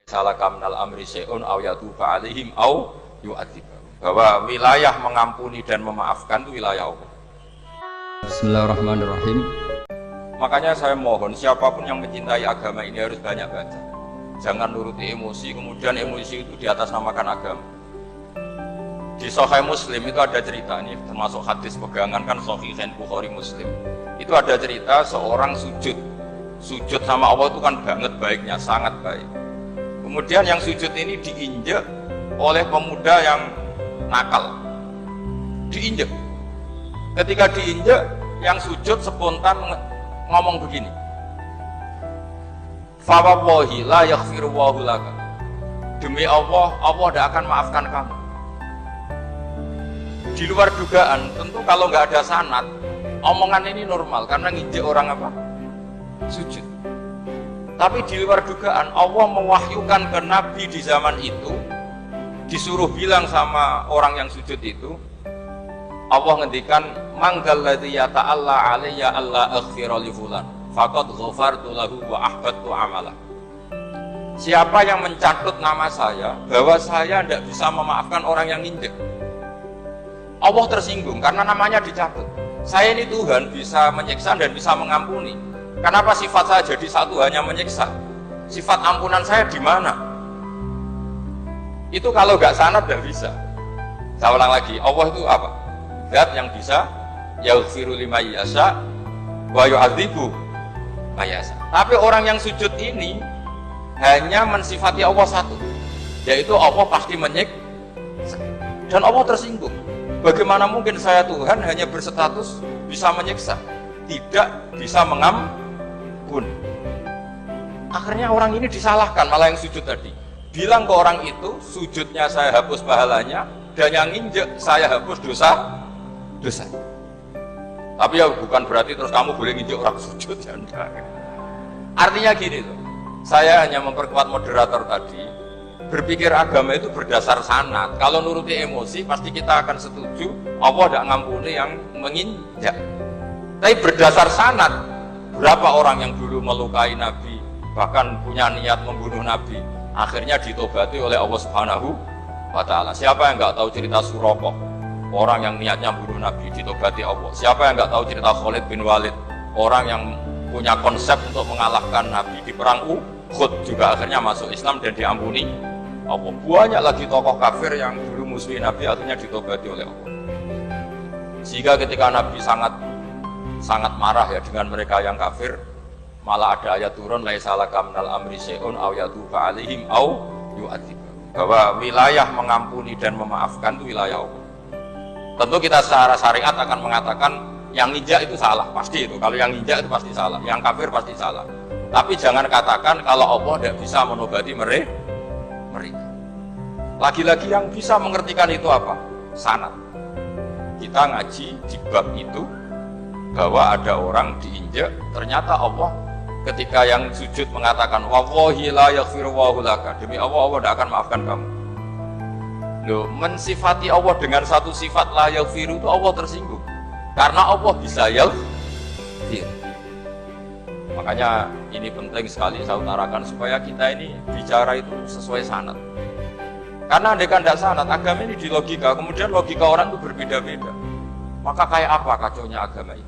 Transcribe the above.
salah kamnal amri syai'un aw yatuba alaihim aw yu'adzibahum, bahwa wilayah mengampuni dan memaafkan itu wilayah Allah. Bismillahirrahmanirrahim. Makanya saya mohon siapapun yang mencintai agama ini harus banyak baca. Jangan nuruti emosi, kemudian emosi itu di atas namakan agama. Di Sahih Muslim itu ada cerita, ini termasuk hadis pegangan kan Sahihain Bukhari Muslim. Itu ada cerita seorang sujud sama Allah itu kan banget baiknya, sangat baik. Kemudian yang sujud ini diinjek oleh pemuda yang nakal, diinjek. Ketika diinjek, yang sujud spontan ngomong begini, fa wallahi la yaghfiru Allahu laka, demi Allah, Allah tidak akan maafkan kamu. Di luar dugaan, tentu kalau nggak ada sanad, omongan ini normal karena nginjek orang apa? Sujud. Tapi di luar dugaan, Allah mewahyukan ke Nabi di zaman itu, disuruh bilang sama orang yang sujud itu, Allah ngendikan, manggal ladzi yata'alla alayya alla aghfira li fulan faqad ghafartu lahu wa ahbattu amalah. Siapa yang mencatut nama saya bahwa saya tidak bisa memaafkan orang yang nginjek, Allah tersinggung karena namanya dicatut. Saya ini Tuhan bisa menyiksa dan bisa mengampuni. Kenapa sifat saya jadi satu hanya menyiksa? Sifat ampunan saya di mana? Itu kalau nggak sanad tidak bisa. Saya ulang lagi, Allah itu apa? Zat yang bisa yaghfiru liman yasha wa yu'adzibu man yasha. Tapi orang yang sujud ini hanya mensifati Allah satu, yaitu Allah pasti menyiksa. Dan Allah tersinggung. Bagaimana mungkin saya Tuhan hanya berstatus bisa menyiksa, tidak bisa mengampuni? Akhirnya orang ini disalahkan, malah yang sujud tadi bilang ke orang itu, sujudnya saya hapus pahalanya, dan yang injek saya hapus dosa. Tapi ya bukan berarti terus kamu boleh nginjek orang sujud, ya enggak. Artinya gini loh, saya hanya memperkuat moderator tadi, berpikir agama itu berdasar sanad. Kalau nuruti emosi pasti kita akan setuju Allah tidak ngampuni yang menginjak. Tapi berdasar sanad, berapa orang yang dulu melukai Nabi, bahkan punya niat membunuh Nabi, akhirnya ditobati oleh Allah Subhanahu wa Ta'ala. Siapa yang nggak tahu cerita Suraqah, orang yang niatnya bunuh Nabi, ditobati Allah. Siapa yang nggak tahu cerita Khalid bin Walid, orang yang punya konsep untuk mengalahkan Nabi di perang Uhud, juga akhirnya masuk Islam dan diampuni Allah. Banyak lagi tokoh kafir yang dulu musuhi Nabi akhirnya ditobati oleh Allah. Sehingga ketika Nabi sangat marah ya dengan mereka yang kafir, malah ada ayat turun, laisa laka minal amri syai'un aw yatuba alaihim aw yu'adzibahum, bahwa wilayah mengampuni dan memaafkan itu wilayah Allah. Tentu kita secara syariat akan mengatakan yang nginjak itu salah, pasti itu. Kalau yang nginjak itu pasti salah, yang kafir pasti salah. Tapi jangan katakan kalau Allah tidak bisa menobati mereka. Lagi-lagi yang bisa mengertikan itu apa? Sanad. Kita ngaji di bab itu bahwa ada orang diinjak, ternyata Allah ketika yang sujud mengatakan wallahi la yaghfiru Allahu laka, demi Allah, Allah tidak akan maafkan kamu. Loh, mensifati Allah dengan satu sifat la yaghfiru itu Allah tersinggung karena Allah bisa yaghfir. Makanya ini penting sekali saya utarakan supaya kita ini bicara itu sesuai sanad. Karena andaikan tidak sanad, agama ini di logika, kemudian logika orang itu berbeda-beda. Maka kayak apa kacaunya agama ini?